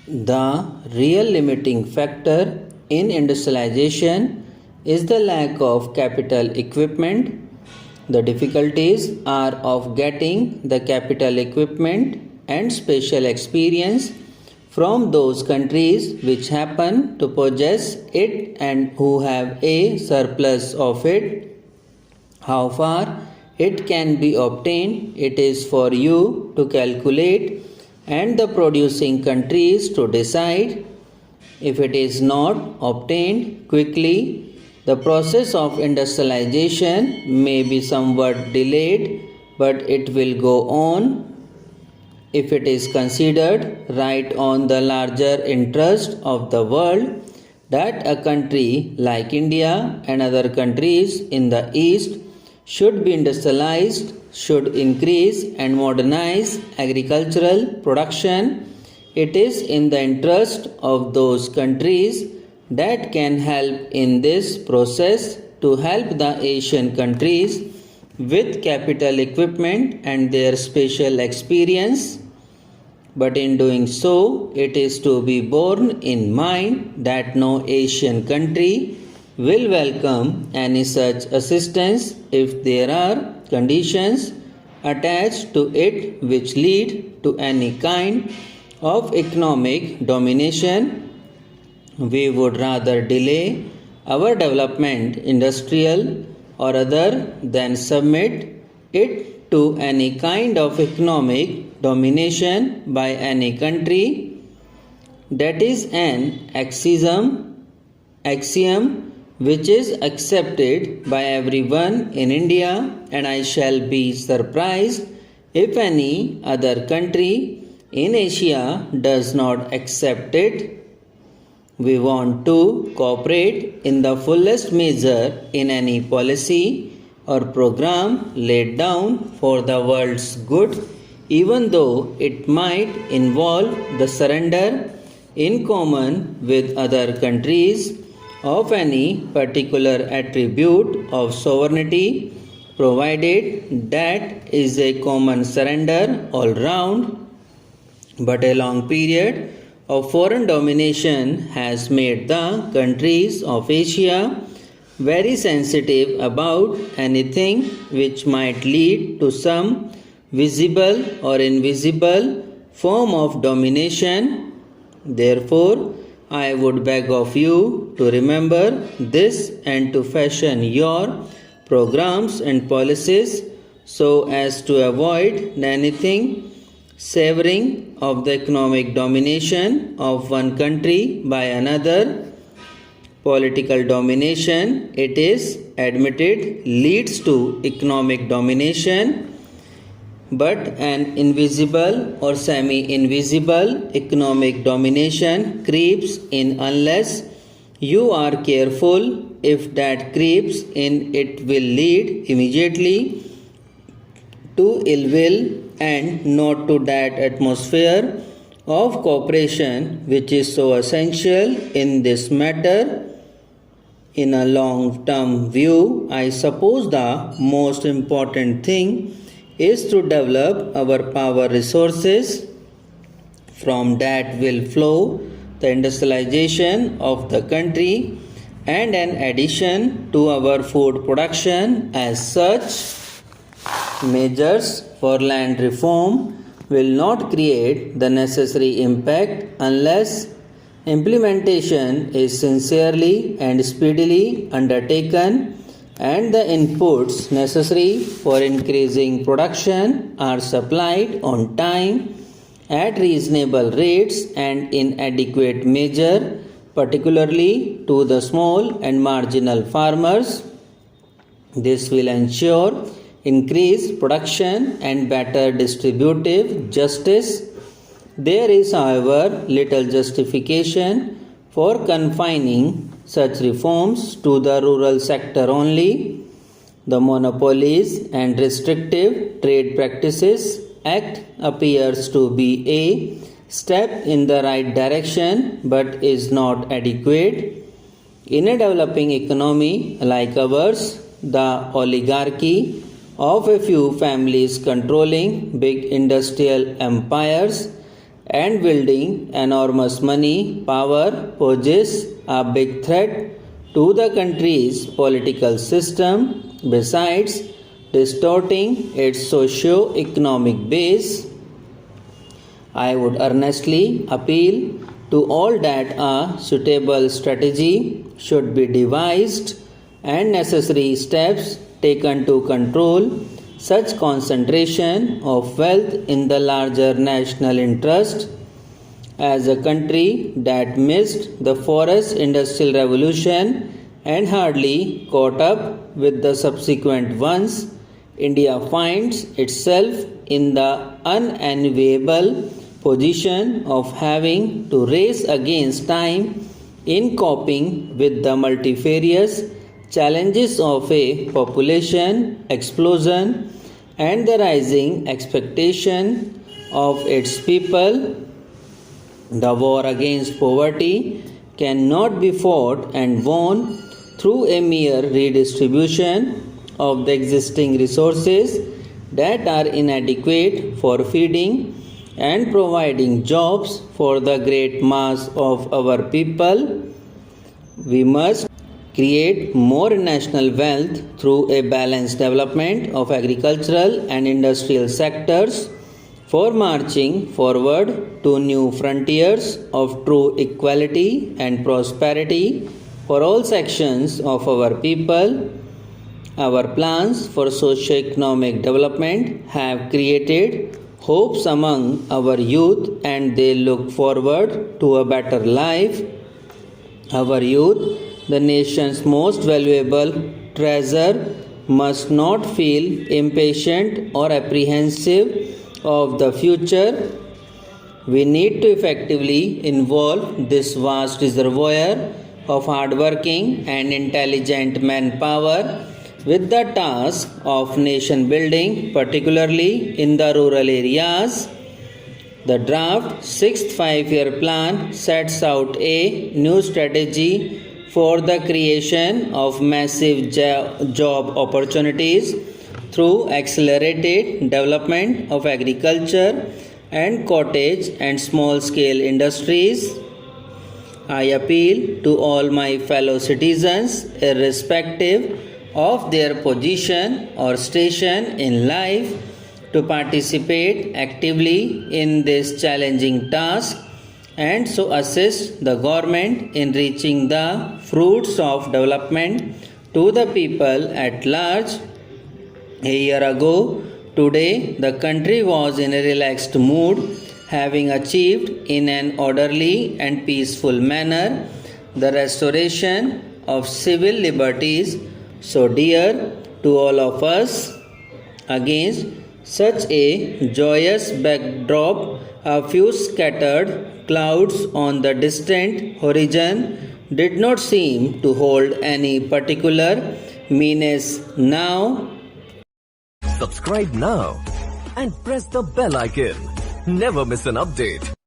The real limiting factor in industrialization is the lack of capital equipment. The difficulties are of getting the capital equipment and special experience from those countries which happen to possess it and who have a surplus of it. How far it can be obtained, it is for you to calculate and the producing countries to decide. If it is not obtained quickly, the process of industrialization may be somewhat delayed, but it will go on. If it is considered right on the larger interest of the world that a country like India and other countries in the East should be industrialized, should increase and modernize agricultural production, it is in the interest of those countries that can help in this process to help the Asian countries with capital equipment and their special experience. But in doing so, it is to be borne in mind that no Asian country will welcome any such assistance if there are conditions attached to it which lead to any kind of economic domination. We would rather delay our development, industrial or other, than submit it to any kind of economic domination by any country. That is an axiom which is accepted by everyone in India, and I shall be surprised if any other country in Asia does not accept it. We want to cooperate in the fullest measure in any policy or program laid down for the world's good, even though it might involve the surrender in common with other countries of any particular attribute of sovereignty, provided that is a common surrender all round. But a long period of foreign domination has made the countries of Asia very sensitive about anything which might lead to some visible or invisible form of domination. Therefore, I would beg of you to remember this and to fashion your programs and policies so as to avoid anything savoring of the economic domination of one country by another. Political domination, it is admitted, leads to economic domination, but an invisible or semi-invisible economic domination creeps in unless you are careful. If that creeps in, it will lead immediately to ill will and not to that atmosphere of cooperation which is so essential in this matter. In a long-term view, I suppose the most important thing is to develop our power resources. From that will flow the industrialization of the country and an addition to our food production. As such, measures for land reform will not create the necessary impact unless implementation is sincerely and speedily undertaken and the inputs necessary for increasing production are supplied on time, at reasonable rates and in adequate measure, particularly to the small and marginal farmers. This will ensure increased production and better distributive justice. There is, however, little justification for confining such reforms to the rural sector only. The Monopolies and Restrictive Trade Practices Act appears to be a step in the right direction but is not adequate. In a developing economy like ours, the oligarchy of a few families controlling big industrial empires and wielding enormous money power poses a big threat to the country's political system, besides distorting its socio-economic base. I would earnestly appeal to all that a suitable strategy should be devised and necessary steps taken to control such concentration of wealth in the larger national interest. As a country that missed the forest industrial revolution and hardly caught up with the subsequent ones, India finds itself in the unenviable position of having to race against time in coping with the multifarious challenges of a population explosion and the rising expectation of its people. The war against poverty cannot be fought and won through a mere redistribution of the existing resources that are inadequate for feeding and providing jobs for the great mass of our people. We must create more national wealth through a balanced development of agricultural and industrial sectors for marching forward to new frontiers of true equality and prosperity for all sections of our people. Our plans for socio-economic development have created hopes among our youth and they look forward to a better life. Our youth, the nation's most valuable treasure, must not feel impatient or apprehensive of the future. We need to effectively involve this vast reservoir of hardworking and intelligent manpower with the task of nation building, particularly in the rural areas. The draft 6th five-year plan sets out a new strategy for the creation of massive job opportunities through accelerated development of agriculture and cottage and small scale industries. I appeal to all my fellow citizens, irrespective of their position or station in life, to participate actively in this challenging task and so assist the government in reaching the fruits of development to the people at large. A year ago, today, the country was in a relaxed mood, having achieved in an orderly and peaceful manner the restoration of civil liberties so dear to all of us. Against such a joyous backdrop, a few scattered clouds on the distant horizon did not seem to hold any particular menace now. Subscribe now and press the bell icon. Never miss an update.